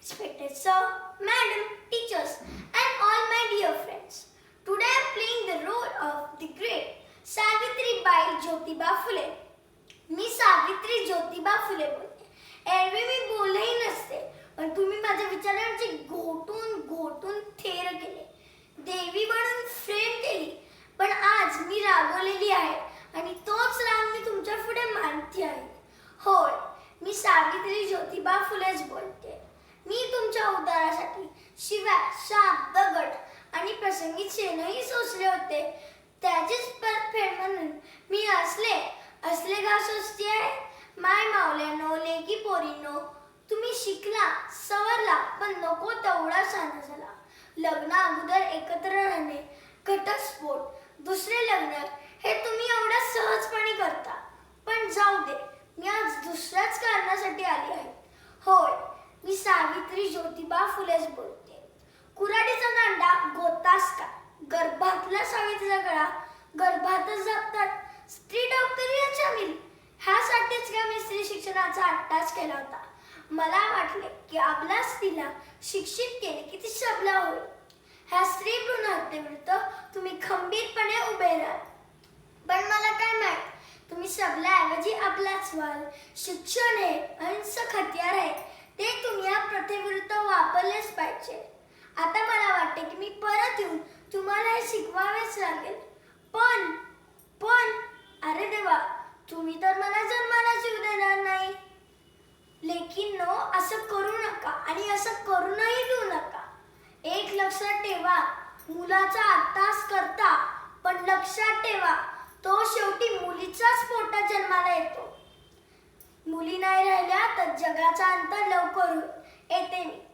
Respected sir, madam, teachers, and all my dear friends. Today I am playing the role of the great Savitribai Jyotiba Phule. मी सावित्री ज्योतिबा फुले बोलते. एरवी मी बोलही नसते, पण तुम्ही माझ्या विचारांचे घोटून थेर केले. देवी बनून फ्रेम केली. पण आज मी रागवलेली आहे आणि तोच राग मी तुमच्या पुढे मांडते आहे. होय, मी सावित्री ज्योतिबा फुलेच बोलते. मी तुमच्या उद्धारासाठी शिवाय शाप, दगड आणि प्रसंगी शेणही सोसले होते. त्याचीच परतफेड म्हणून मी असले का सोसती आहे. माय मावल्यानो, लेकी पोरीनो, तुम्ही शिकला, सवरला, पण नको तेवढा शहाणा झाला. लग्न अगोदर एकत्र राहणे, घटस्फोट, दुसरे लग्न हे तुम्ही एवढ्या सहजपणे करता. पण जाऊ दे, मी आज दुसऱ्याच कारणासाठी आली आहे. होय, मी सावित्री ज्योतिबा फुलेच बोलते. कुऱ्हाडीचा दांडा गोतास का, गर्भातला सावित्रीचा गळा गर्भातच जपतात. स्त्री डॉक्टरी याच्या मिल ह्यासाठीच का मी स्त्री शिक्षणाचा अट्टास केला होता. मला वाटले की आपल्या स्त्रीला शिक्षित केले की ती सबला होईल. ह्या स्त्री भ्रूण हत्येविरुद्ध तुम्ही खंबीरपणे उभे राहा. पण मला काय माहित, तुम्ही सबल्याऐवजी आपलाच व्हाल. शिक्षण हे अहिंसक हत्यार आहे, ते तुम्ही या प्रथेविरुद्ध वापरलेच पाहिजे. आता मला वाटते की मी परत येऊन तुम्हाला हे शिकवावेच लागेल. पण अरे देवा, तुम्ही तर मला जन्माला जीव देणार नाही. लेकींनो, असं करू नका आणि असं करूनही देऊ नका. एक लक्षात ठेवा, मुलाचा अट्टास करता, पण लक्षात ठेवा, तो शेवटी मुलीचाच पोटात जन्माला येतो. मुली नाही राहिल्या तर जगाचा अंत लवकर होईल. येते मी.